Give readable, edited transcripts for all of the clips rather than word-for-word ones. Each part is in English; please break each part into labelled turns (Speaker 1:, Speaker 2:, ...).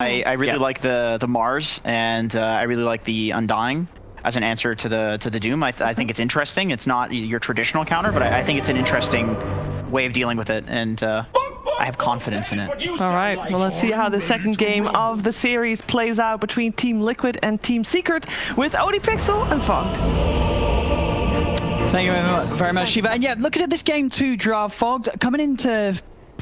Speaker 1: I really like the Mars, and I really like the Undying as an answer to the Doom. I think it's interesting. It's not your traditional counter, but I think it's an interesting way of dealing with it, and I have confidence in it.
Speaker 2: All right, well, let's see how the second game of the series plays out between Team Liquid and Team Secret with ODPixel and Fogged.
Speaker 3: Thank you very much, Shiva. And yeah, looking at this game 2 draft, Fogged coming into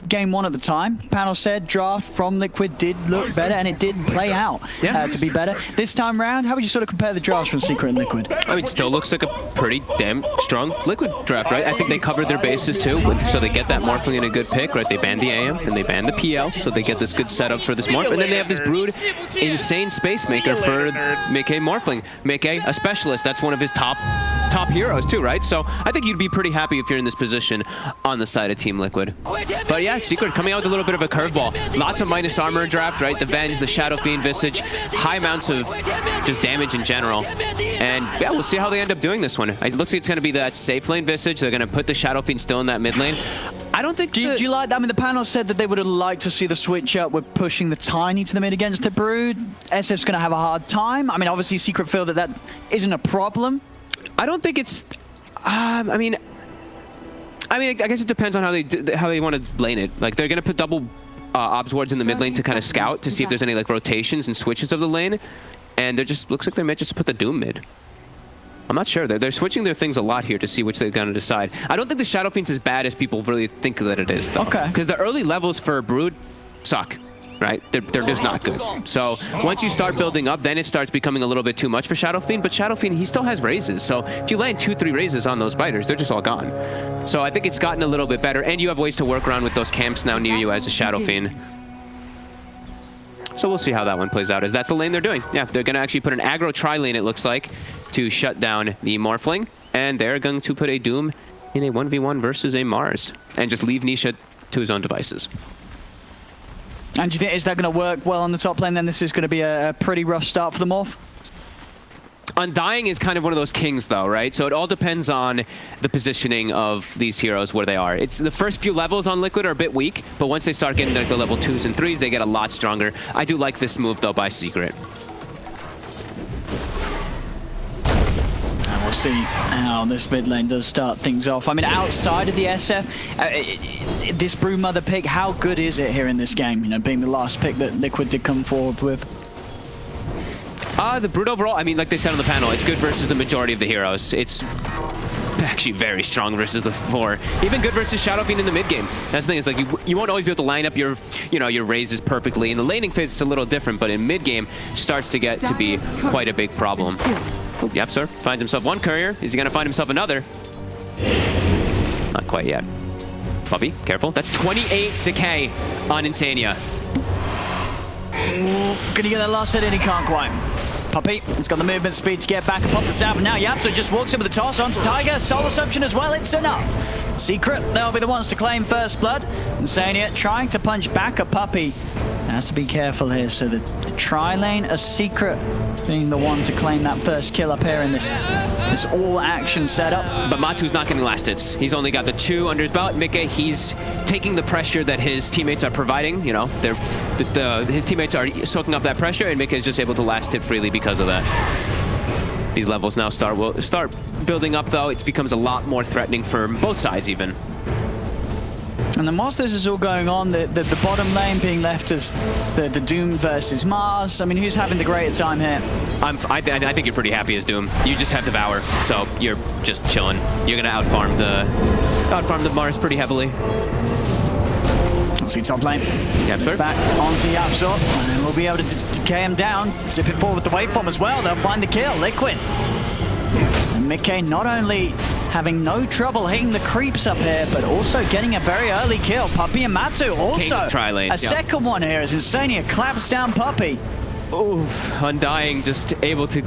Speaker 3: game 1 at the time, panel said draft from Liquid did look better, and it did play out to be better. This time round, how would you sort of compare the drafts from Secret and Liquid?
Speaker 4: I mean, still looks like a pretty damn strong Liquid draft, right? I think they covered their bases too, so they get that Morphling in a good pick, right? They ban the AM, and they ban the PL, so they get this good setup for this Morph, and then they have this Brood insane Space Maker for Mickey Morphling. Mickey, a specialist, that's one of his top heroes too, right? So I think you'd be pretty happy if you're in this position on the side of Team Liquid. But yeah, Secret coming out with a little bit of a curveball. Lots of minus armor draft, right? The Venge, the Shadow Fiend, Visage, high amounts of just damage in general. And yeah, we'll see how they end up doing this one. It looks like it's going to be that safe lane Visage. They're going to put the Shadow Fiend still in that mid lane. I don't think... Do you like that? I mean, the panel said that they would have liked to see the switch up with pushing the Tiny to the mid against the Brood. SF's going to have a hard time. I mean, obviously, Secret feel that isn't a problem. I don't think it's... I mean, I guess it depends on how they want to lane it. Like, they're going to put double obs wards in the mid lane to kind of scout to see if there's any like rotations and switches of the lane. And they're just looks like they might just put the Doom mid. I'm not sure. They're switching their things a lot here to see which they're going to decide. I don't think the Shadow Fiend's as bad as people really think that it is, though. Okay. Because the early levels for Brood suck. Right? They're just not good. So once you start building up, then it starts becoming a little bit too much for Shadow Fiend. But Shadow Fiend, he still has raises. So if you land 2-3 raises on those biters, they're just all gone. So I think it's gotten a little bit better. And you have ways to work around with those camps now near you as a Shadow Fiend. So we'll see how that one plays out, as that's the lane they're doing. Yeah, they're going to actually put an aggro tri-lane, it looks like, to shut down the Morphling. And they're going to put a Doom in a 1v1 versus a Mars. And just leave Nisha to his own devices.
Speaker 3: And do you think, is that going to work well on the top lane? Then this is going to be a pretty rough start for the Morph?
Speaker 4: Undying is kind of one of those kings, though, right? So it all depends on the positioning of these heroes, where they are. It's the first few levels on Liquid are a bit weak, but once they start getting like the level 2s and 3s, they get a lot stronger. I do like this move, though, by Secret.
Speaker 3: We'll see how this mid lane does start things off. I mean, outside of the SF, this Broodmother pick, how good is it here in this game? You know, being the last pick that Liquid did come forward with.
Speaker 4: The Brood overall, I mean, like they said on the panel, it's good versus the majority of the heroes. It's actually very strong versus the 4. Even good versus Shadow Fiend in the mid game. That's the thing, is like you won't always be able to line up your raises perfectly. In the laning phase, it's a little different, but in mid game, starts to get to be quite a big problem. Oh, yep, sir. Finds himself one courier. Is he going to find himself another? Not quite yet. Puppy, careful. That's 28 decay on Insania.
Speaker 3: Gonna get that last hit in, he can't quite. Puppy, it's got the movement speed to get back and pop the stab. Now Yapso just walks in with the toss onto Tiger. Soul Assumption as well, it's enough. Secret, they'll be the ones to claim first blood. Insania trying to punch back a Puppy. Has to be careful here. So the tri-lane, a Secret being the one to claim that first kill up here in this all-action setup.
Speaker 4: But Matu's not getting last hits. He's only got the 2 under his belt. Mickey, he's taking the pressure that his teammates are providing. You know, his teammates are soaking up that pressure, and Mickey is just able to last hit freely because of that. These levels now start building up, though. It becomes a lot more threatening for both sides, even.
Speaker 3: And then whilst this is all going on, the bottom lane being left as the Doom versus Mars. I mean, who's having the greater time here?
Speaker 4: I think you're pretty happy as Doom. You just have Devour, so you're just chilling. You're gonna outfarm the Mars pretty heavily.
Speaker 3: We'll see top lane.
Speaker 4: Yapsor.
Speaker 3: Back onto Yapsor, and then we'll be able to decay him down. Zip it forward with the waveform as well. They'll find the kill. Liquid. And Mickey not only having no trouble hitting the creeps up here, but also getting a very early kill. Puppy and Matu also a second one here as Insania claps down Puppy.
Speaker 4: Oof, Undying just able to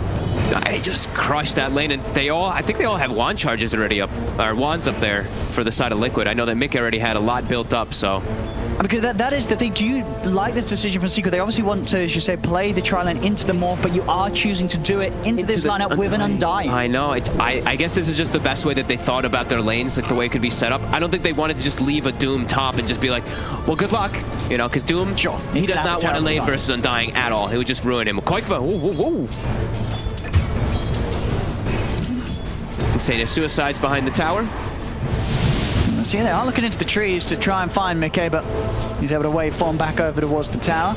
Speaker 4: just crush that lane, and I think they all have wand charges already up, or wands up there for the side of Liquid. I know that Mickey already had a lot built up, so
Speaker 3: Because that is the thing. Do you like this decision from Secret? They obviously want to, as you say, play the tri lane into the Morph, but you are choosing to do it into this lineup with an Undying.
Speaker 4: I know. I guess this is just the best way that they thought about their lanes, like the way it could be set up. I don't think they wanted to just leave a Doom top and just be like, well, good luck. You know, because Doom,
Speaker 3: sure,
Speaker 4: he does not want to lane versus Undying at all. It would just ruin him. Koikva, whoa. Insane suicides behind the tower.
Speaker 3: See, they are looking into the trees to try and find Mickey, but he's able to waveform back over towards the tower.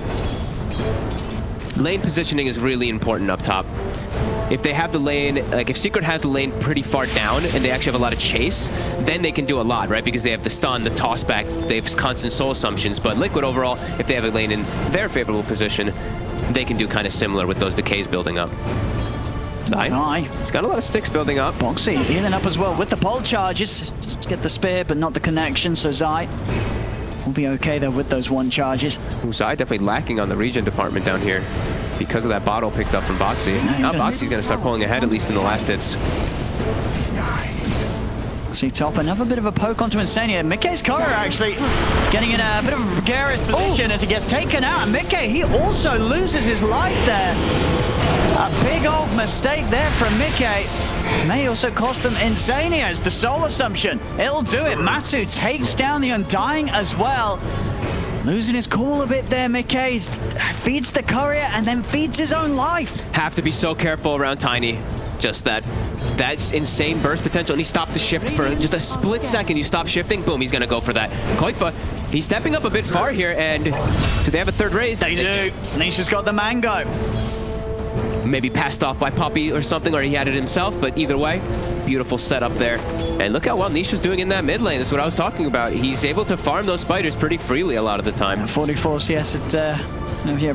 Speaker 4: Lane positioning is really important up top. If they have the lane, like if Secret has the lane pretty far down and they actually have a lot of chase, then they can do a lot, right? Because they have the stun, the toss back, they have constant soul assumptions. But Liquid overall, if they have a lane in their favorable position, they can do kind of similar with those decays building up. Zai. He's got a lot of sticks building up.
Speaker 3: Boxy healing up as well with the pole charges. Just get the spear, but not the connection, so Zai will be okay there with those 1 charges.
Speaker 4: Zai definitely lacking on the regen department down here because of that bottle picked up from Boxy. Now Boxy's going to start pulling ahead, at least in the last hits.
Speaker 3: See top, another bit of a poke onto Insania. Mickey's cover actually getting in a bit of a precarious position as he gets taken out. And Mickey, he also loses his life there. A big old mistake there from Mickey. May also cost them Insania as the soul assumption. It'll do it. Matu takes down the Undying as well. Losing his cool a bit there, Mickey. Feeds the courier and then feeds his own life.
Speaker 4: Have to be so careful around Tiny. Just that's insane burst potential. And he stopped the shift for just a split second. You stop shifting, boom, he's going to go for that. Koikva, he's stepping up a bit far here. And do they have a third raise?
Speaker 3: They do. Nisha's got the mango.
Speaker 4: Maybe passed off by Puppey or something, or he had it himself, but either way, beautiful setup there. And look how well Nisha's doing in that mid lane. That's what I was talking about. He's able to farm those spiders pretty freely a lot of the time. 44
Speaker 3: CS at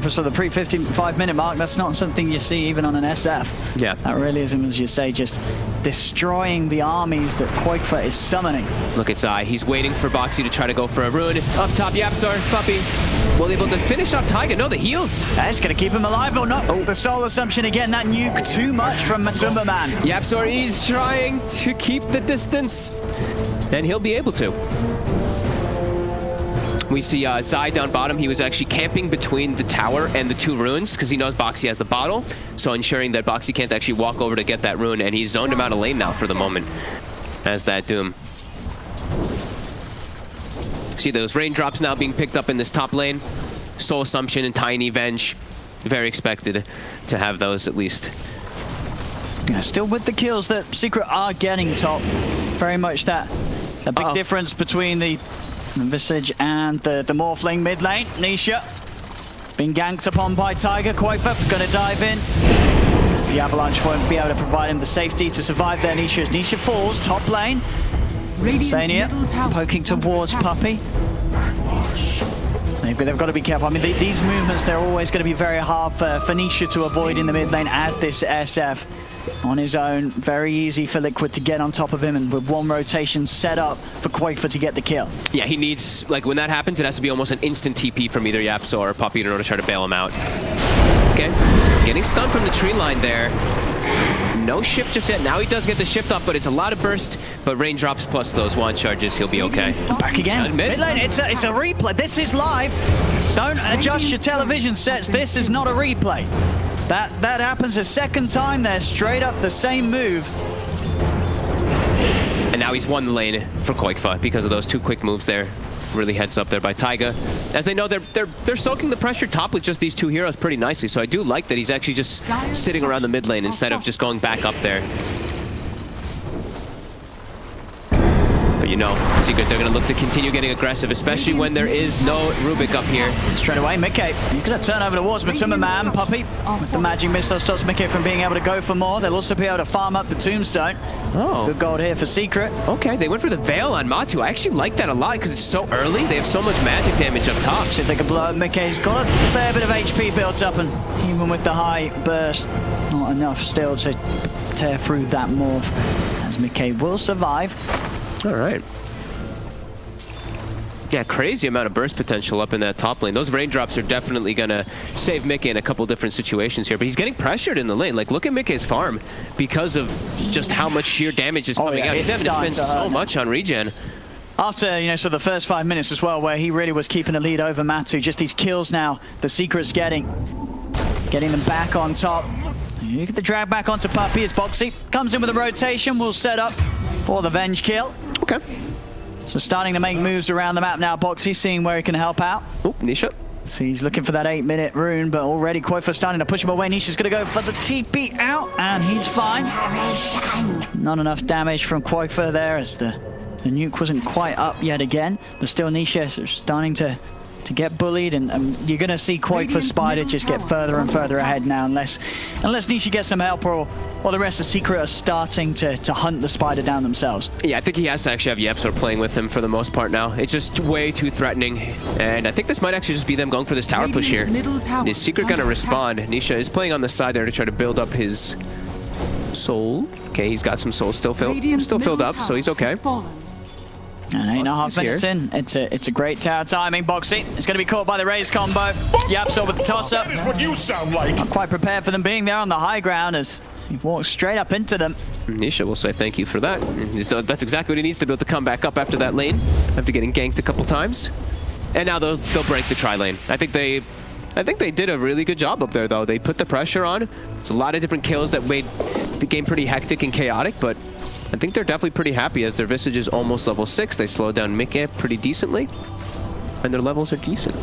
Speaker 3: so the pre-55-minute mark, that's not something you see even on an SF.
Speaker 4: Yeah.
Speaker 3: That really is, as you say, just destroying the armies that Koikva is summoning.
Speaker 4: Look at Zai. He's waiting for Boxy to try to go for a rune. Up top, Yapsar, Puppey. Will able to finish off Taiga. No, the heals.
Speaker 3: That's going to keep him alive or not. Oh, the soul assumption again. That nuke too much from MATUMBAMAN.
Speaker 4: Yapsar is trying to keep the distance, and he'll be able to. We see Zai down bottom. He was actually camping between the tower and the 2 runes because he knows Boxy has the bottle. So ensuring that Boxy can't actually walk over to get that rune. And he's zoned him out of lane now for the moment as that Doom. See those raindrops now being picked up in this top lane. Soul Assumption and Tiny Venge. Very expected to have those at least.
Speaker 3: Yeah, still with the kills that Secret are getting top. Very much that big difference between the Visage and the Morphling mid lane. Nisha being ganked upon by Tiger. Koikva gonna dive in. The Avalanche won't be able to provide him the safety to survive there. Nisha falls top lane. Insania poking towards Puppey. They've got to be careful. I mean, these movements, they're always going to be very hard for Nisha to avoid in the mid lane as this SF on his own. Very easy for Liquid to get on top of him, and with 1 rotation set up for Koikva to get the kill.
Speaker 4: Yeah, he needs, like, when that happens, it has to be almost an instant TP from either Yapso or Puppey in order to try to bail him out. Okay, getting stunned from the tree line there. No shift just yet. Now he does get the shift off, but it's a lot of burst. But raindrops plus those 1 charges, he'll be okay.
Speaker 3: Back again. Mid lane, it's a replay. This is live. Don't adjust your television sets. This is not a replay. That happens a second time there. Straight up the same move.
Speaker 4: And now he's won the lane for Koikva because of those 2 quick moves there. Really heads up there by Taiga. As they know, they're soaking the pressure top with just these 2 heroes pretty nicely. So I do like that he's actually just sitting around the mid lane instead of just going back up there. But you know, Secret, they're going to look to continue getting aggressive, especially when there is no Rubik up here.
Speaker 3: Straight away, Mickey. You're going to turn over towards MATUMBAMAN. Puppey with the magic missile stops Mickey from being able to go for more. They'll also be able to farm up the tombstone.
Speaker 4: Oh.
Speaker 3: Good gold here for Secret.
Speaker 4: Okay, they went for the Veil on Matu. I actually like that a lot because it's so early. They have so much magic damage up top.
Speaker 3: See if they can blow up. Mickey's got a fair bit of HP built up, and even with the high burst, not enough still to tear through that morph, as Mickey will survive.
Speaker 4: All right. Yeah, crazy amount of burst potential up in that top lane. Those raindrops are definitely going to save Mickey in a couple different situations here. But he's getting pressured in the lane. Like, look at Mickey's farm because of just how much sheer damage is coming out. He's having to spend so much on regen.
Speaker 3: After, you know, so the first 5 minutes as well, where he really was keeping a lead over Matu, just these kills now, the Secret's getting them back on top. You get the drag back onto Puppey as Boxy comes in with a rotation, will set up for the Venge kill.
Speaker 4: Okay.
Speaker 3: So starting to make moves around the map now, Boxy seeing where he can help out.
Speaker 4: Oh, Nisha.
Speaker 3: So he's looking for that 8-minute rune, but already Koifa starting to push him away. Nisha's going to go for the TP out, and he's fine. Not enough damage from Koifa there as the nuke wasn't quite up yet again. But still Nisha starting to get bullied, and you're going to see Koifa Spider just get further and further ahead now, unless Nisha gets some help, or the rest of Secret are starting to hunt the Spider down themselves.
Speaker 4: Yeah, I think he has to actually have Yepsor playing with him for the most part now. It's just way too threatening, and I think this might actually just be them going for this tower push here. Is Secret going to respond? Nisha is playing on the side there to try to build up his soul. Okay, he's got some soul still filled up, so he's okay.
Speaker 3: And 8.5 minutes in, it's a great tower timing. Boxy, it's going to be caught by the Raze combo. Yapso with the toss-up.
Speaker 5: That is what you sound like.
Speaker 3: Not quite prepared for them being there on the high ground as he walks straight up into them.
Speaker 4: Nisha will say thank you for that. That's exactly what he needs to be able to come back up after that lane, after getting ganked a couple times. And now they'll break the tri-lane. I think they did a really good job up there, though. They put the pressure on. There's a lot of different kills that made the game pretty hectic and chaotic, but I think they're definitely pretty happy as their Visage is almost level 6. They slowed down Mikke pretty decently, and their levels are decent.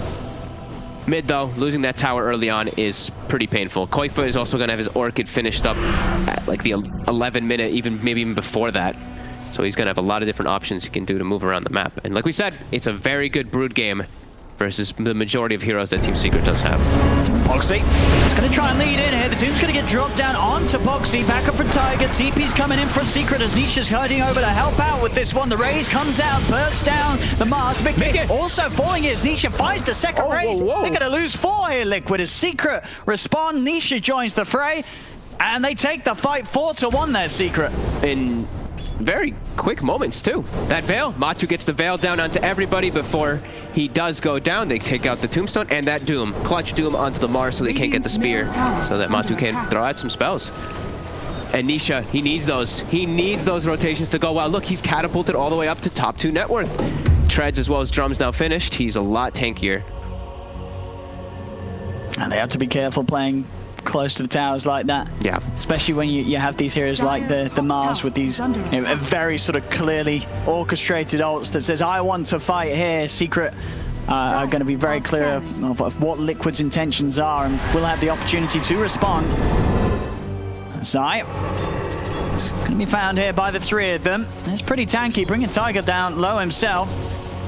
Speaker 4: Mid, though, losing that tower early on is pretty painful. Koifa is also going to have his Orchid finished up at like the 11-minute, maybe even before that. So he's going to have a lot of different options he can do to move around the map. And like we said, it's a very good Brood game versus the majority of heroes that Team Secret does have.
Speaker 3: Boxy is going to try and lead in here. The Doom's going to get dropped down onto Boxy. Back up from Tiger. TP's coming in from Secret as Nisha's hurting over to help out with this one. The Raze comes out, bursts down the Mars. Mikke also falling here as Nisha finds the second Raze. They're going to lose 4 here, Liquid, as Secret respond. Nisha joins the fray, and they take the fight 4-1 there, Secret.
Speaker 4: In very quick moments, too. That Veil, Matu gets the Veil down onto everybody before he does go down. They take out the Tombstone and that Doom. Clutch Doom onto the Mars so they can't get the Spear, so that Matu can throw out some spells. And Nisha, he needs those. He needs those rotations to go well. Look, he's catapulted all the way up to top 2 net worth. Treads as well as Drums now finished. He's a lot tankier.
Speaker 3: And they have to be careful playing close to the towers like that.
Speaker 4: Yeah.
Speaker 3: Especially when you have these heroes like the Mars with these very sort of clearly orchestrated ults that says, I want to fight here. Secret are going to be very clear of what Liquid's intentions are, and will have the opportunity to respond. Zai, it's going to be found here by the 3 of them. It's pretty tanky, bringing Tiger down low himself.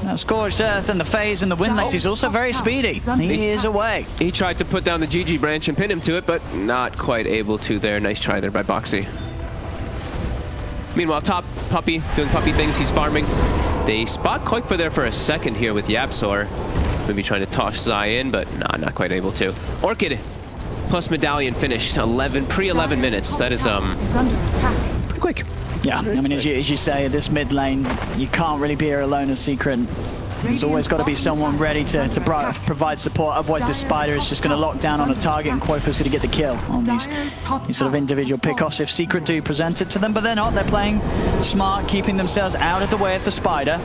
Speaker 3: That Scorched Earth and the Phase and the Windlace is also very speedy. He is away.
Speaker 4: He tried to put down the GG branch and pin him to it, but not quite able to there. Nice try there by Boxy. Meanwhile, top Puppey doing Puppey things. He's farming. They spot Koifa there for a second here with Yapsor. Maybe trying to toss Zai in, but nah, not quite able to. Orchid plus Medallion finished 11 minutes. That is pretty quick.
Speaker 3: Yeah, I mean, as you say, this mid lane, you can't really be here alone as Secret. There's always got to be someone ready to provide support, otherwise the Spider is just going to lock down on a target and Koifa's going to get the kill on these sort of individual pickoffs if Secret do present it to them, but they're not. They're playing smart, keeping themselves out of the way of the Spider.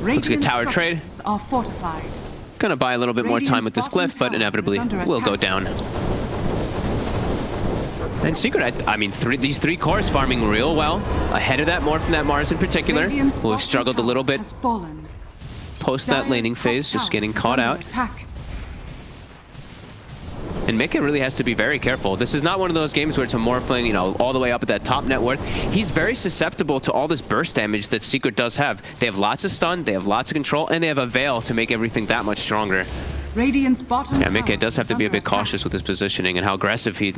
Speaker 4: Looks like a tower trade.
Speaker 6: Are fortified.
Speaker 4: Gonna buy a little bit more time with this glyph, but inevitably will go down. And Secret, I mean, these 3 cores farming real well. Ahead of that, more from that Mars in particular, who have struggled a little bit post that laning phase, just getting caught out. And Mikke really has to be very careful. This is not one of those games where it's a Morphling, you know, all the way up at that top net worth. He's very susceptible to all this burst damage that Secret does have. They have lots of stun, they have lots of control, and they have a Veil to make everything that much stronger.
Speaker 6: Radiant's bottom
Speaker 4: yeah, Mikke does have to be a bit cautious with his positioning and how aggressively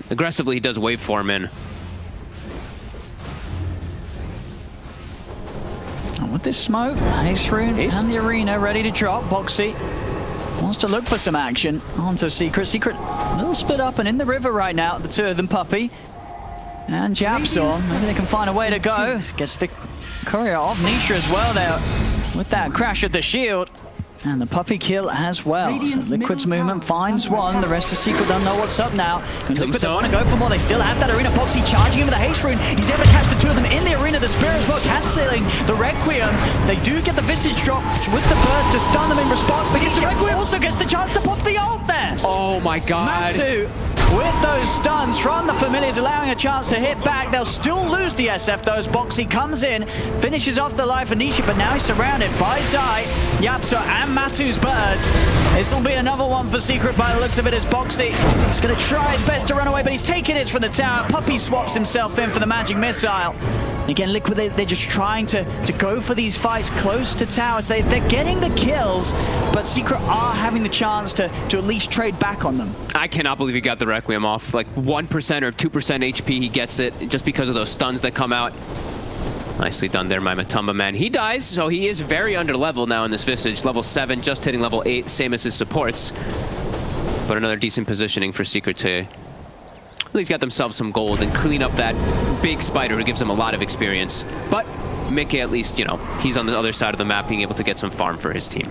Speaker 4: he does waveform in.
Speaker 3: And with this smoke, Ace Rune and the Arena ready to drop. Boxy wants to look for some action onto Secret. Secret a little split up and in the river right now, the 2 of them, Puppey and Japsaw. Maybe they can find a way to go. Gets the courier off Nisha as well there with that crash of the shield. And the puppy kill as well.
Speaker 6: Radiant's
Speaker 3: So Liquid's
Speaker 6: middle
Speaker 3: movement
Speaker 6: tower is
Speaker 3: finds
Speaker 6: under
Speaker 3: one. The
Speaker 6: attack.
Speaker 3: rest of Secret don't know what's up now. And Liquid
Speaker 4: Tombstone.
Speaker 3: want to go for more. They still have that arena. Poxy charging him with a haste rune. He's able to catch the two of them in the arena. The Spear as well, cancelling the Requiem. They do get the Visage drop with the burst to stun them in response. They get the Requiem. Also gets the chance to pop the ult there.
Speaker 4: Oh my god.
Speaker 3: MATU with those stuns from the Familiars, allowing a chance to hit back. They'll still lose the SF though, as Boxy comes in, finishes off the life of Nisha, but now he's surrounded by Zai, Yapso, and Matu's birds. This will be another one for Secret by the looks of it, as Boxy is going to try his best to run away, but he's taking it from the tower. Puppy swaps himself in for the magic missile. Again, Liquid, they're just trying to go for these fights close to towers. They're getting the kills, but Secret are having the chance to at least trade back on them.
Speaker 4: I cannot believe he got the Requiem off. Like 1% or 2% HP, he gets it just because of those stuns that come out. Nicely done there by MATUMBAMAN. He dies, so he is very under level now in this Visage. Level 7, just hitting level 8, same as his supports. But another decent positioning for Secret to at least get themselves some gold and clean up that big spider who gives them a lot of experience. But Mickey, at least, you know, he's on the other side of the map being able to get some farm for his team.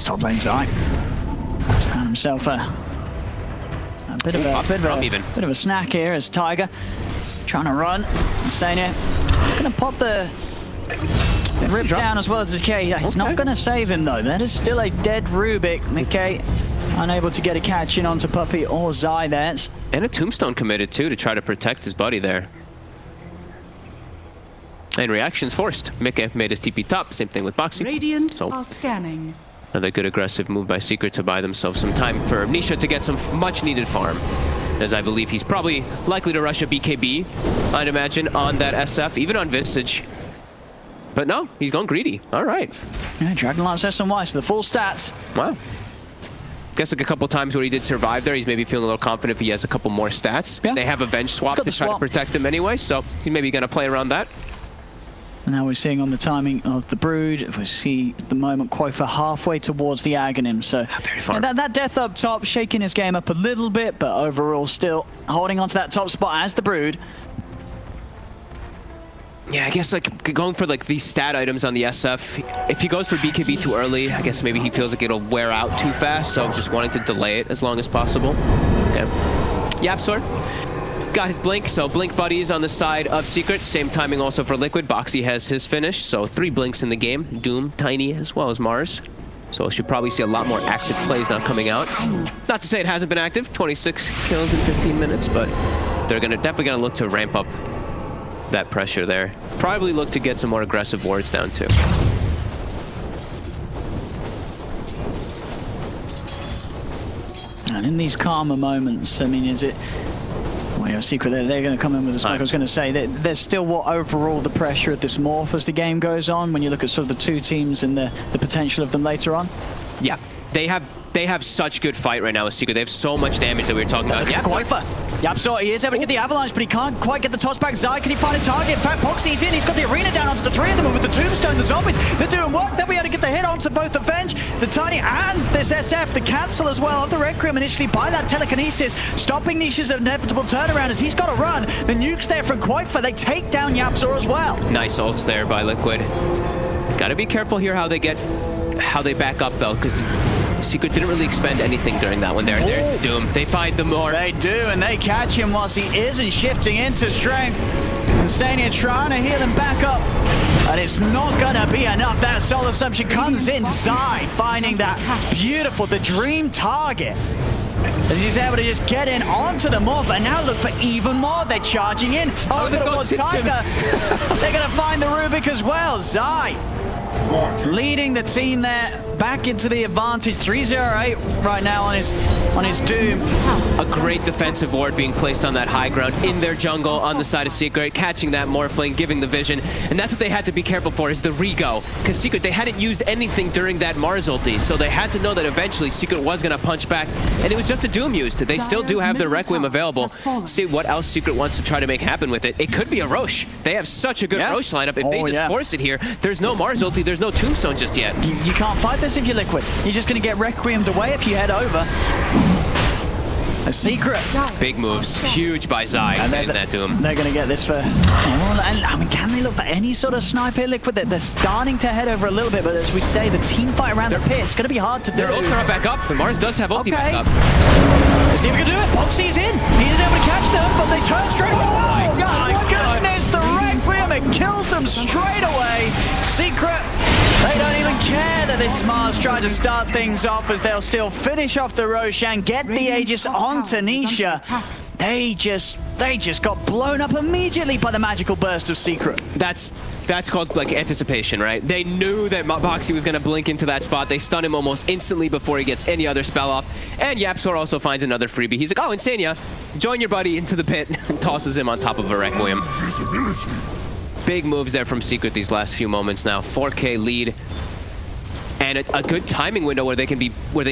Speaker 3: Top lane Zai found himself a bit of a snack here as Tiger trying to run. Insania, he's going to pop the rip down as well as his K. He's not going to save him though. That is still a dead Rubik. Mickey unable to get a catch in onto Puppy or Zai there.
Speaker 4: And a Tombstone committed too to try to protect his buddy there. And reactions forced. Mickey made his TP top. Same thing with Boxy.
Speaker 6: Radiant are scanning.
Speaker 4: Another good aggressive move by Secret to buy themselves some time for Nisha to get some much needed farm. As I believe he's probably likely to rush a BKB, I'd imagine, on that SF, even on Visage. But no, he's gone greedy. All right.
Speaker 3: Yeah, Dragonlance SNY, so the full stats.
Speaker 4: Wow. Guess like a couple times where he did survive there, he's maybe feeling a little confident if he has a couple more stats.
Speaker 3: Yeah.
Speaker 4: They have a Venge swap to try to protect him anyway, so he's maybe going to play around that.
Speaker 3: And now we're seeing on the timing of the Brood, we see at the moment Quofa halfway towards the Aghanim. So
Speaker 4: very far.
Speaker 3: That death up top, shaking his game up a little bit, but overall still holding onto that top spot as the Brood.
Speaker 4: Yeah, I guess like going for like these stat items on the SF, if he goes for BKB too early, I guess maybe he feels like it'll wear out too fast, so just wanting to delay it as long as possible. Okay. Yapsor got his Blink, so Blink buddies on the side of Secret. Same timing also for Liquid. Boxy has his finish, so 3 Blinks in the game. Doom, Tiny, as well as Mars. So we should probably see a lot more active plays now coming out. Not to say it hasn't been active, 26 kills in 15 minutes, but they're definitely gonna look to ramp up that pressure there. Probably look to get some more aggressive wards down too.
Speaker 3: And in these calmer moments, I mean, is it... Well, yeah, Secret, they're going to come in with a smoke. I was going to say that there's still what overall the pressure of this morph as the game goes on when you look at sort of the two teams and the potential of them later on.
Speaker 4: Yeah, they have such good fight right now with Secret. They have so much damage that we were talking about.
Speaker 3: Yeah, Quofa. Yapso, he is able to get the avalanche, but he can't quite get the toss back. Zai, can he find a target? In fact, Boxy's in. He's got the arena down onto the 3 of them, and with the tombstone, the zombies, they're doing what? They'll be able to get the hit onto both the Venge, the Tiny, and this SF, the cancel as well of the Requiem initially by that telekinesis, stopping Nisha's inevitable turnaround as he's got to run. The nuke's there from Quofa. They take down Yapso as well.
Speaker 4: Nice ults there by Liquid. Gotta be careful here how they back up though, because Secret didn't really expend anything during that one. They're doomed. They find the more.
Speaker 3: They do, and they catch him whilst he isn't shifting into strength. Insania trying to heal him back up, and it's not gonna be enough. That soul assumption comes inside, finding that beautiful, the dream target. As he's able to just get in onto the morph, and now look for even more. They're charging in over towards Tiger. They're gonna find the Rubik as well. Zai leading the team there back into the advantage. 3-0-8 right now on his Doom.
Speaker 4: A great defensive ward being placed on that high ground in their jungle on the side of Secret, catching that Morphling, giving the vision. And that's what they had to be careful for, is the rego. Because Secret, they hadn't used anything during that Mars ulti, so they had to know that eventually Secret was going to punch back. And it was just a Doom used. They still do have their Requiem available. See what else Secret wants to try to make happen with it. It could be a Roche. They have such a good Roche lineup. If they just force it here, there's no Mars ulti, there's no Tombstone just yet.
Speaker 3: You can't fight this if you're Liquid. You're just going to get Requiemed away if you head over. A Secret.
Speaker 4: Big moves. Huge by Zai in that Doom.
Speaker 3: They're going to get this for... and, I mean, can they look for any sort of sniper Liquid? They're starting to head over a little bit, but as we say, the team fight around the pit, it's going to be hard to do.
Speaker 4: Their ulti are back up. The Mars does have ulti back up.
Speaker 3: Let's see if we can do it. Boxy's in. He's able to catch them, but they turn straight away. Oh, my goodness. The Requiem, it kills them straight away. Secret, they don't even care that this Mars tried to start things off, as they'll still finish off the Roshan, get the Aegis onto Nisha. They just got blown up immediately by the magical burst of Secret.
Speaker 4: That's called like anticipation, right? They knew that Boxy was going to blink into that spot. They stun him almost instantly before he gets any other spell off. And Yapzor also finds another freebie. He's like, oh, Insania, join your buddy into the pit, and tosses him on top of a Requiem. Big moves there from Secret these last few moments now. 4K lead. And a good timing window where they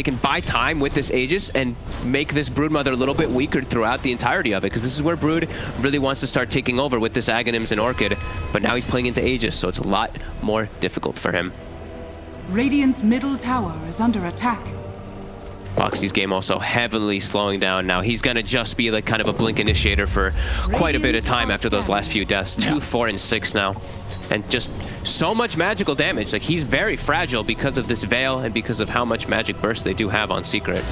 Speaker 4: can buy time with this Aegis and make this Broodmother a little bit weaker throughout the entirety of it, because this is where Brood really wants to start taking over with this Aghanims and Orchid, but now he's playing into Aegis, so it's a lot more difficult for him.
Speaker 6: Radiant's middle tower is under attack.
Speaker 4: Boxy's game also heavily slowing down now. He's gonna just be like kind of a blink initiator for quite a bit of time after those last few deaths. 2, 4, and 6 now. And just so much magical damage. Like, he's very fragile because of this Veil and because of how much magic burst they do have on Secret.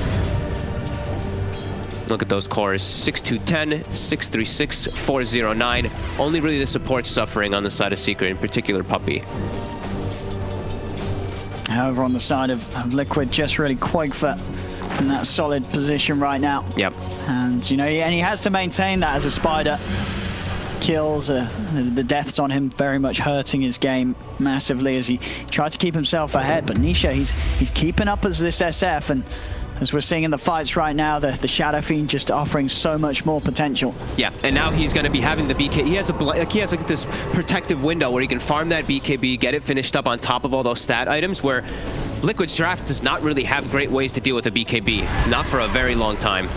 Speaker 4: Look at those cores. 6-2-10, 6-3-6, 4-0-9. Only really the support suffering on the side of Secret, in particular Puppey.
Speaker 3: However, on the side of Liquid, just really Quakefoot in that solid position right now.
Speaker 4: Yep.
Speaker 3: And, you know, and he has to maintain that as a Spider. Kills, the deaths on him very much hurting his game massively as he tried to keep himself ahead. But Nisha, he's keeping up as this SF, and as we're seeing in the fights right now, the Shadow Fiend just offering so much more potential.
Speaker 4: Yeah, and now he's going to be having the BK. He has like this protective window where he can farm that BKB, get it finished up on top of all those stat items, where Liquid's draft does not really have great ways to deal with a BKB, not for a very long time.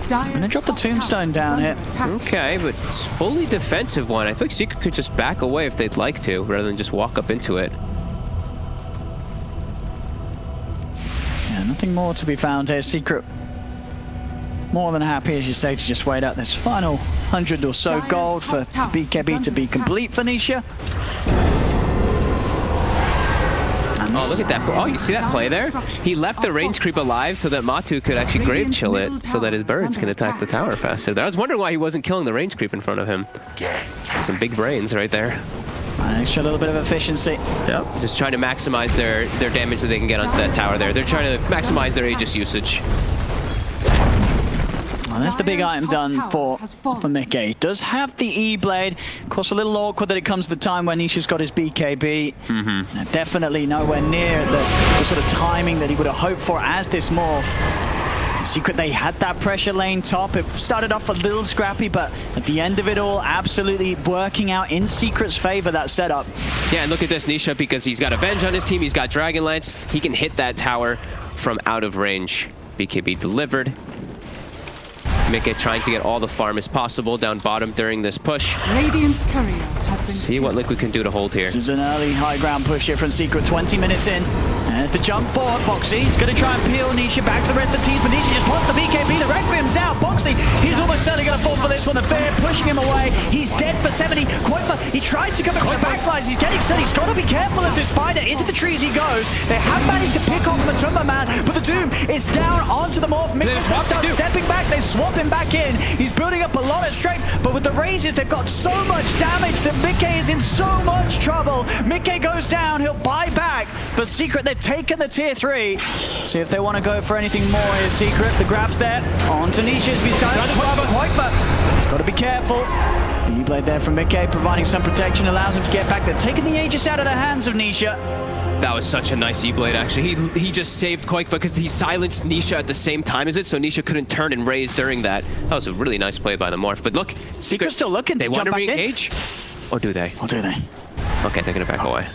Speaker 3: I'm gonna drop the tombstone down here.
Speaker 4: Okay, but it's fully defensive one. I think Secret could just back away if they'd like to, rather than just walk up into it.
Speaker 3: Yeah, nothing more to be found here. Secret more than happy, as you say, to just wait out this final 100 or so gold for BKB to be complete for Nisha.
Speaker 4: Oh, look at that. Oh, you see that play there? He left the range creep alive so that Matu could actually grave chill it so that his birds can attack the tower faster. I was wondering why he wasn't killing the range creep in front of him. Some big brains right there.
Speaker 3: An extra little bit of efficiency.
Speaker 4: Yep. Just trying to maximize their damage that they can get onto that tower there. They're trying to maximize their Aegis usage.
Speaker 3: Well, that's the big item done for Mickey. He does have the E-Blade. Of course, a little awkward that it comes to the time when Nisha's got his BKB. Definitely nowhere near the sort of timing that he would have hoped for as this morph. Secret, they had that pressure lane top. It started off a little scrappy, but at the end of it all, absolutely working out in Secret's favor, that setup.
Speaker 4: Yeah, and look at this Nisha, because he's got Avenge on his team, he's got Dragonlance. He can hit that tower from out of range. BKB delivered. Mickey trying to get all the farm as possible down bottom during this push.
Speaker 6: Radiant's courier has been
Speaker 4: See what Liquid can do to hold here.
Speaker 3: This is an early high ground push here from Secret, 20 minutes in. There's the jump forward, Boxy. He's going to try and peel Nisha back to the rest of the team, but Nisha just wants the BKB. The Requiem's out. Boxy, he's almost certainly going to fall for this one. The Bear pushing him away. He's dead for 70. Quakefoot, he tries to come back with the backlines. He's getting set. He's got to be careful of this Spider. Into the trees he goes. They have managed to pick off MATUMBAMAN, but the Doom is down onto the Morph. Mick starts stepping back. They swap him back in. He's building up a lot of strength, but with the raises, they've got so much damage that Mickey is in so much trouble. Mickey goes down. He'll buy back, but Secret, they've taken the tier 3. See if they want to go for anything more here. Secret, the grab's there. On to Nisha's beside Quakefoot. He's got to be careful. The E-Blade there from Mickey, providing some protection, allows him to get back. They're taking the Aegis out of the hands of Nisha.
Speaker 4: That was such a nice E-Blade, actually. He just saved Quakefoot because he silenced Nisha at the same time as it, so Nisha couldn't turn and raise during that. That was a really nice play by the Morph. But look,
Speaker 3: Secret's still looking.
Speaker 4: They want to re-engage? Or do they?
Speaker 3: Or do they?
Speaker 4: Okay, they're going to back away.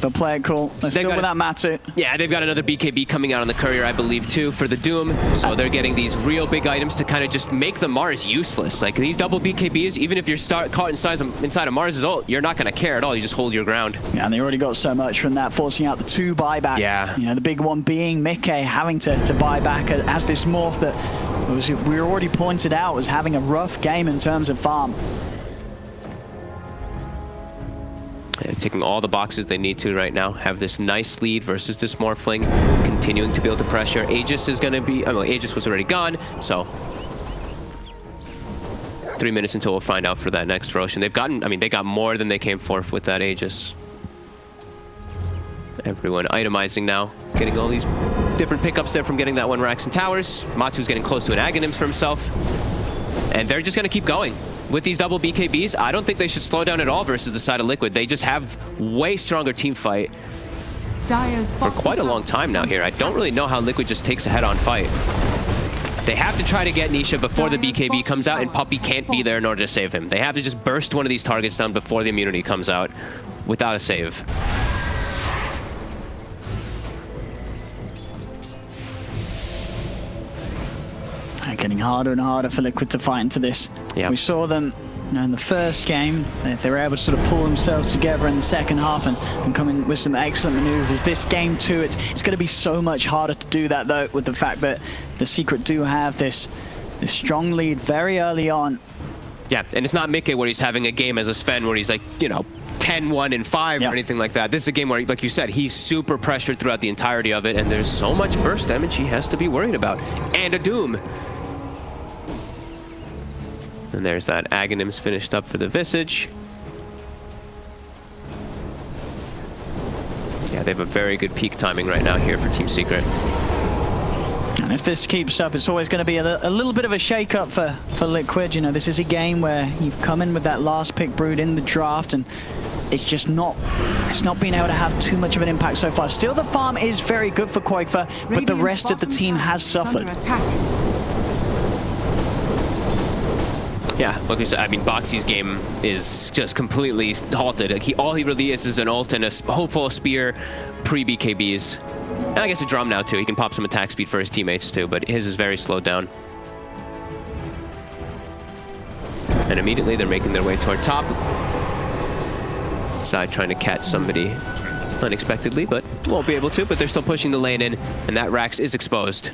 Speaker 1: They'll play it cool. Let's go with that Matu.
Speaker 4: Yeah, they've got another BKB coming out on the courier, I believe, too, for the Doom. So they're getting these real big items to kind of just make the Mars useless. Like, these double BKBs, even if you're caught inside of Mars's ult, you're not going to care at all. You just hold your ground.
Speaker 1: Yeah, and they already got so much from that, forcing out the 2 buybacks.
Speaker 4: Yeah.
Speaker 1: You know, the big one being Mickey having to buy back as this Morph that we already pointed out was having a rough game in terms of farm.
Speaker 4: They're taking all the boxes they need to right now. Have this nice lead versus this Morphling, continuing to build the pressure. Aegis is going to be... well, Aegis was already gone, so... 3 minutes until we'll find out for that next Rosh. And they've gotten... I mean, they got more than they came for with that Aegis. Everyone itemizing now. Getting all these different pickups there from getting that one Rax and Towers. Matu's getting close to an Aghanims for himself. And they're just going to keep going. With these double BKBs, I don't think they should slow down at all versus the side of Liquid. They just have way stronger team fight for quite a long time now here. I don't really know how Liquid just takes a head-on fight. They have to try to get Nisha before the BKB comes out, and Puppey can't be there in order to save him. They have to just burst one of these targets down before the immunity comes out without a save.
Speaker 1: Getting harder and harder for Liquid to fight into this.
Speaker 4: Yep.
Speaker 1: We saw them in the first game. They were able to sort of pull themselves together in the second half and come in with some excellent maneuvers. This game too, it's going to be so much harder to do that though, with the fact that the Secret do have this strong lead very early on.
Speaker 4: Yeah, and it's not Mickey where he's having a game as a Sven where he's like, you know, 10-1 and 5 or anything like that. This is a game where, like you said, he's super pressured throughout the entirety of it, and there's so much burst damage he has to be worried about. And a Doom. And there's that Aghanims finished up for the Visage. Yeah, they have a very good peak timing right now here for Team Secret.
Speaker 1: And if this keeps up, it's always going to be a little bit of a shake-up for Liquid. You know, this is a game where you've come in with that last pick Brood in the draft, and it's just not been able to have too much of an impact so far. Still, the farm is very good for Quakefer, but the rest of the team has suffered.
Speaker 4: Yeah, like we said, I mean, Boxy's game is just completely halted. Like all he really is an ult and a hopeful spear pre-BKBs. And I guess a drum now, too. He can pop some attack speed for his teammates, too, but his is very slowed down. And immediately they're making their way toward top. Side trying to catch somebody unexpectedly, but won't be able to. But they're still pushing the lane in, and that Rax is exposed.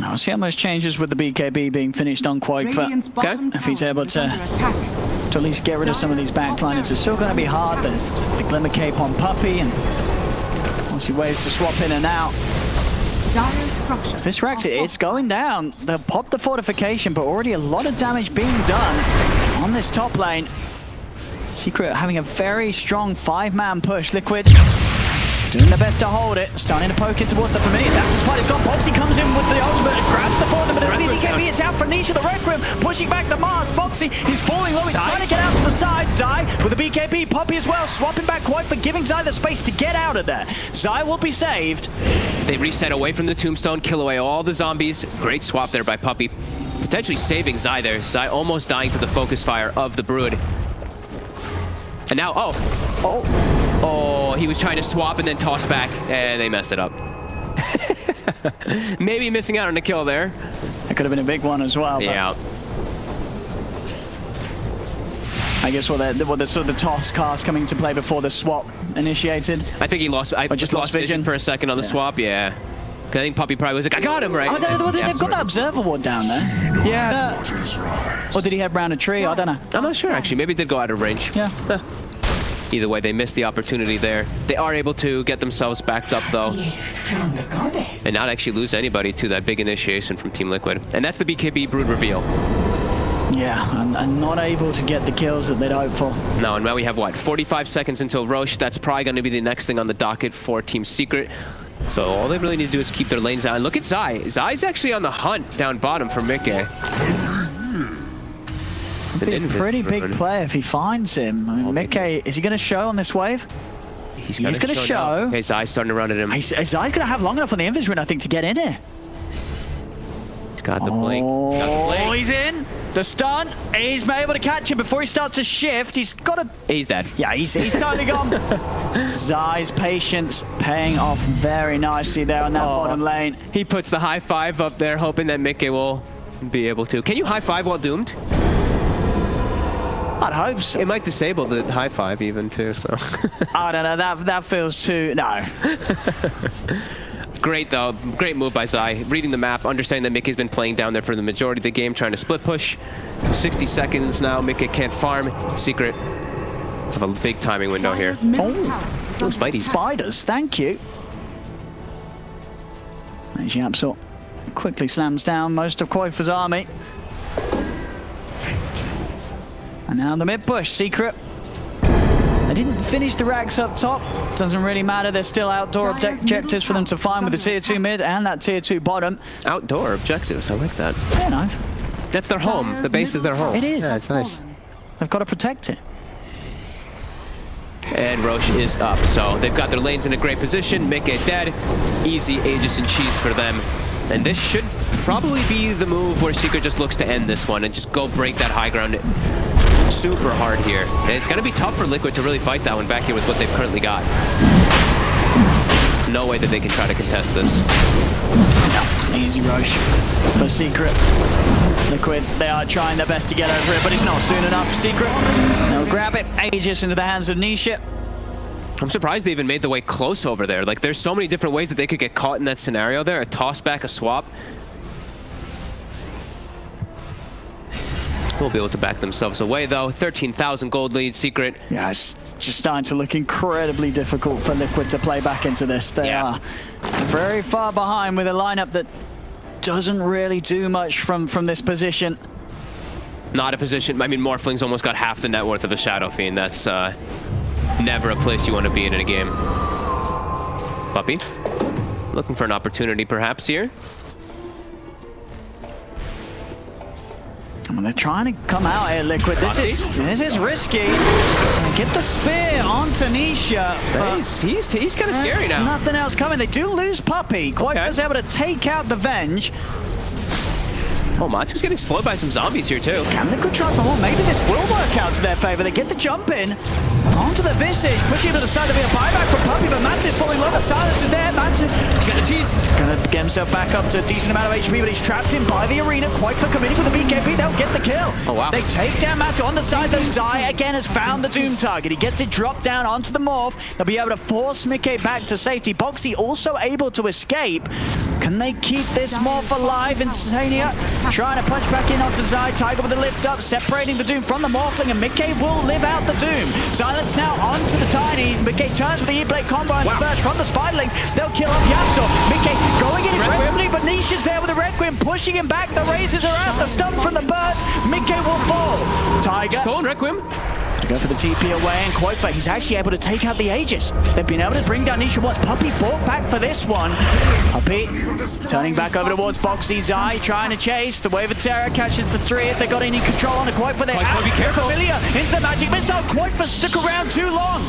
Speaker 1: I'll see how much changes with the BKB being finished on Quakefer.
Speaker 6: Okay.
Speaker 1: If he's able to at least get rid of some of these backliners. It's still going to be hard. There's the Glimmer Cape on Puppey, and obviously ways to swap in and out. This Rax, it's going down. They'll pop the fortification, but already a lot of damage being done on this top lane. Secret having a very strong 5-man push. Liquid doing their best to hold it, starting to poke it towards the Familiar. That's the spot it's got. Boxy comes in with the ultimate and grabs the forward, but the BKB, it's out for Nisha, the Requiem, pushing back the Mars. Boxy, he's falling low, he's trying to get out to the side. Zai with the BKB, Puppey as well, swapping back Quakefer, giving Zai the space to get out of there. Zai will be saved.
Speaker 4: They reset away from the Tombstone, kill away all the zombies. Great swap there by Puppey, potentially saving Zai there. Zai almost dying to the focus fire of the Brood. And now, oh, he was trying to swap and then toss back, and they messed it up. Maybe missing out on a kill there.
Speaker 1: That could have been a big one as well.
Speaker 4: Yeah.
Speaker 1: I guess what the sort of the toss cast coming to play before the swap initiated.
Speaker 4: I think he lost. I just lost vision for a second on the swap. Yeah. I think Puppey probably was like, I got him, right?
Speaker 1: Oh, they've got that observer ward down there. Yeah. Or did he head round a tree? I don't know.
Speaker 4: I'm not sure, actually. Maybe it did go out of range.
Speaker 1: Yeah.
Speaker 4: Either way, they missed the opportunity there. They are able to get themselves backed up, though. And not actually lose anybody to that big initiation from Team Liquid. And that's the BKB Brood reveal.
Speaker 1: Yeah, and not able to get the kills that they'd hoped for.
Speaker 4: No, and now we have, what, 45 seconds until Rosh. That's probably going to be the next thing on the docket for Team Secret. So all they really need to do is keep their lanes out. And look at Zai. Zai's actually on the hunt down bottom for Mickey.
Speaker 1: Be a pretty big play if he finds him. I mean, Mickey, is he going to show on this wave?
Speaker 4: He's going to show. Okay, Zai's starting to run at him.
Speaker 1: Zai's going to have long enough on the invis run, I think, to get in here.
Speaker 4: He's got the blink. He's got the blink.
Speaker 1: Oh, he's in.
Speaker 3: The stun, he's able to catch him before he starts to shift. He's got a...
Speaker 4: He's dead.
Speaker 3: Yeah, he's totally gone. Zai's patience paying off very nicely there on that bottom lane.
Speaker 4: He puts the high five up there, hoping that Mickey will be able to. Can you high five while doomed?
Speaker 3: I'd hope so.
Speaker 4: It might disable the high five even too, so.
Speaker 3: I don't know, that feels too... No.
Speaker 4: Great though, great move by Zai. Reading the map, understanding that Mickey's been playing down there for the majority of the game, trying to split push. 60 seconds now, Mickey can't farm. Secret have a big timing window here.
Speaker 3: Oh, Spidey. Spiders, thank you. There's Yapsor. Quickly slams down most of Koifa's army. And now the mid push, Secret. They didn't finish the racks up top. Doesn't really matter. There's still outdoor objectives for them to find with the tier 2 mid and that tier 2 bottom.
Speaker 4: Outdoor objectives, I like that.
Speaker 3: Yeah, no.
Speaker 4: That's their home. The base is their home.
Speaker 3: It is.
Speaker 4: Yeah, it's nice.
Speaker 3: They've got to protect it.
Speaker 4: And Roche is up, so they've got their lanes in a great position. Mickey dead. Easy Aegis and cheese for them. And this should probably be the move where Secret just looks to end this one and just go break that high ground super hard here. And it's going to be tough for Liquid to really fight that one back here with what they've currently got. No way that they can try to contest this.
Speaker 3: No, easy Roche for Secret. Liquid, they are trying their best to get over it, but it's not soon enough. Secret, they'll grab it. Aegis into the hands of Nisha.
Speaker 4: I'm surprised they even made the way close over there. Like, there's so many different ways that they could get caught in that scenario there. A toss back, a swap. Will be able to back themselves away, though. 13,000 gold lead, Secret.
Speaker 3: Yeah, it's just starting to look incredibly difficult for Liquid to play back into this. They are very far behind with a lineup that doesn't really do much from this position.
Speaker 4: Not a position. I mean, Morphling's almost got half the net worth of a Shadow Fiend. That's never a place you want to be in a game. Puppy, looking for an opportunity perhaps here.
Speaker 3: They're trying to come out here, Liquid. This is risky. Get the spear onto Nisha.
Speaker 4: He's kind of scary now.
Speaker 3: Nothing else coming. They do lose Puppy. Koifa's able to take out the Venge.
Speaker 4: Oh, Matu's getting slowed by some zombies here too.
Speaker 3: Can Liquid try for more? Maybe this will work out to their favor. They get the jump in. Onto the Visage, pushing to the side to be a buyback from Puppy, but Matu's falling low. The silence is there. Matu, he's going to cheese. He's going to get himself back up to a decent amount of HP, but he's trapped in by the arena. Koifa committing with the BKB. They'll get the kill.
Speaker 4: Oh, wow.
Speaker 3: They take down Matu on the side, though. Zai again has found the Doom target. He gets it dropped down onto the Morph. They'll be able to force Mickey back to safety. Boxy also able to escape. Can they keep this Morph alive? Insania trying to punch back in onto Zai. Tiger with the lift up, separating the Doom from the Morphling, and Mickey will live out the Doom. Silence now onto the Tiny. Mickey turns with the E-Blade combo and the burst from the Spiderlings. They'll kill off Yapsor. Mickey going in his Requiem, but Nisha's there with the Requiem, pushing him back. The razors are out. The stun from the birds. Mickey will fall. Tiger.
Speaker 4: Stolen Requiem.
Speaker 3: To go for the TP away, and Koifa, he's actually able to take out the Aegis. They've been able to bring down Nisha once. Puppy brought back for this one. Puppy turning back over towards Boxy. Zai trying to chase. The Wave of Terror catches the 3 if they got any control on the Koifa. They're out.
Speaker 4: Be careful.
Speaker 3: Familiar into the magic missile. Koifa stuck around too long.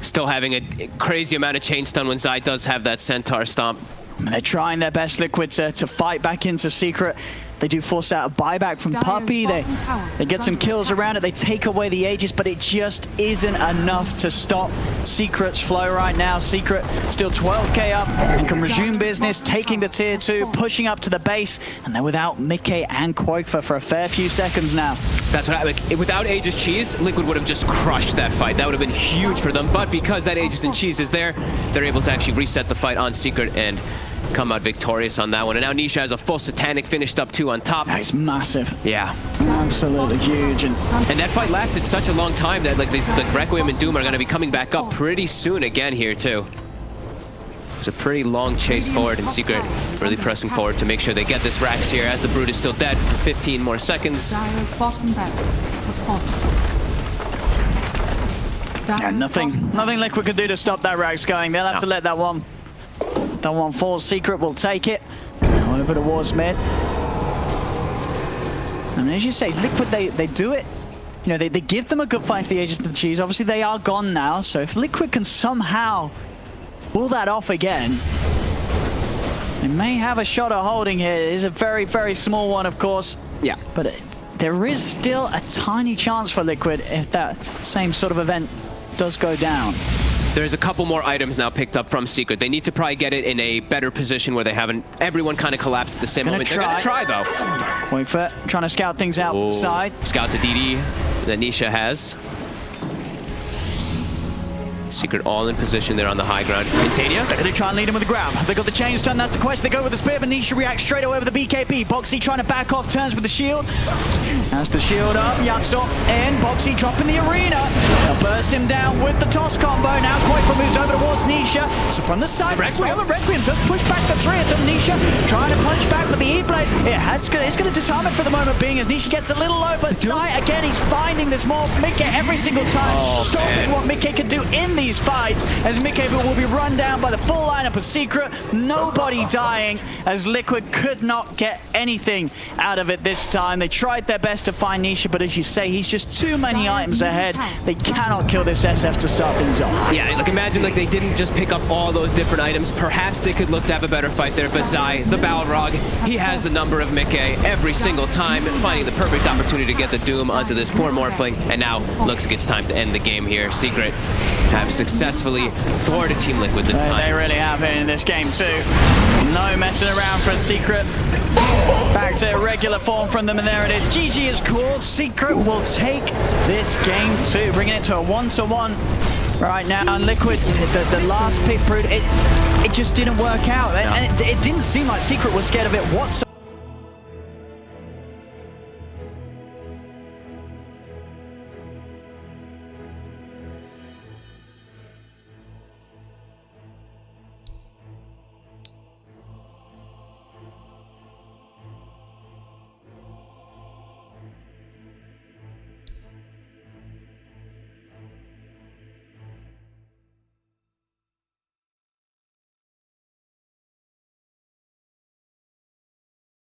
Speaker 4: Still having a crazy amount of chain stun when Zai does have that Centaur stomp.
Speaker 3: They're trying their best, Liquid, to fight back into Secret. They do force out a buyback from Puppy. They get some kills around it. They take away the Aegis, but it just isn't enough to stop Secret's flow right now. Secret still 12k up and can resume business, taking the tier 2, pushing up to the base, and they're without Mickey and Koifa for a fair few seconds now.
Speaker 4: That's what happened. Without Aegis Cheese, Liquid would have just crushed that fight. That would have been huge for them, but because that Aegis and Cheese is there, they're able to actually reset the fight on Secret and come out victorious on that one. And now Nisha has a full Satanic finished up too on top.
Speaker 3: That's massive.
Speaker 4: Yeah.
Speaker 3: Absolutely huge. And
Speaker 4: that fight lasted such a long time that like Requiem and Doom are going to be coming back up pretty soon again here too. It's a pretty long chase forward, and Secret really pressing forward to make sure they get this Rax here as the Brood is still dead for 15 more seconds.
Speaker 6: Dire's bottom barracks has fallen.
Speaker 3: yeah, nothing Liquid can do to stop that Rax going. They'll have to let that one fall. Secret will take it. Now over towards mid. And as you say, Liquid, they do it. You know, they give them a good fight to the Aegis and the Cheese. Obviously, they are gone now. So if Liquid can somehow pull that off again, They may have a shot at holding here. It is a very, very small one, of course.
Speaker 4: Yeah.
Speaker 3: But there is still a tiny chance for Liquid if that same sort of event does go down.
Speaker 4: There's a couple more items now picked up from Secret. They need to probably get it in a better position where they haven't everyone kind of collapsed at the same moment. They're going to try, though.
Speaker 3: Pointfoot trying to scout things out from the side.
Speaker 4: Scouts a DD that Nisha has. Secret all in position there on the high ground. Insania.
Speaker 3: They're going to try and lead him with the grab. They got the chain stun, that's the quest. They go with the spear, but Nisha reacts straight away with the BKB. Boxy trying to back off, turns with the shield. That's the shield up. Yapso in. Boxy dropping the arena. They'll burst him down with the toss combo. Now Koifa moves over towards Nisha. So from the side, Requiem does push back the three of them. Nisha trying to punch back with the E-Blade. It's going to disarm it for the moment being as Nisha gets a little low, but Knight, again, he's finding this more Mickey every single time. Stopping what Mickey can do in these fights as Mickey will be run down by the full lineup of Secret. Nobody dying as Liquid could not get anything out of it this time. They tried their best to find Nisha, but as you say, he's just too many items ahead. They cannot kill this SF to start things off.
Speaker 4: Yeah, like imagine like they didn't just pick up all those different items. Perhaps they could look to have a better fight there, but Zai, the Balrog, he has the number of Mickey every single time, finding the perfect opportunity to get the Doom onto this poor Morphling, and now looks like it's time to end the game here. Secret have successfully thwarted Team Liquid this time.
Speaker 3: They really have in this game too. No messing around for Secret. Back to regular form from them, and there it is. GG is called. Secret will take this game too, bringing it to a 1-1 right now. And Liquid, the last pick, it just didn't work out. And it didn't seem like Secret was scared of it whatsoever.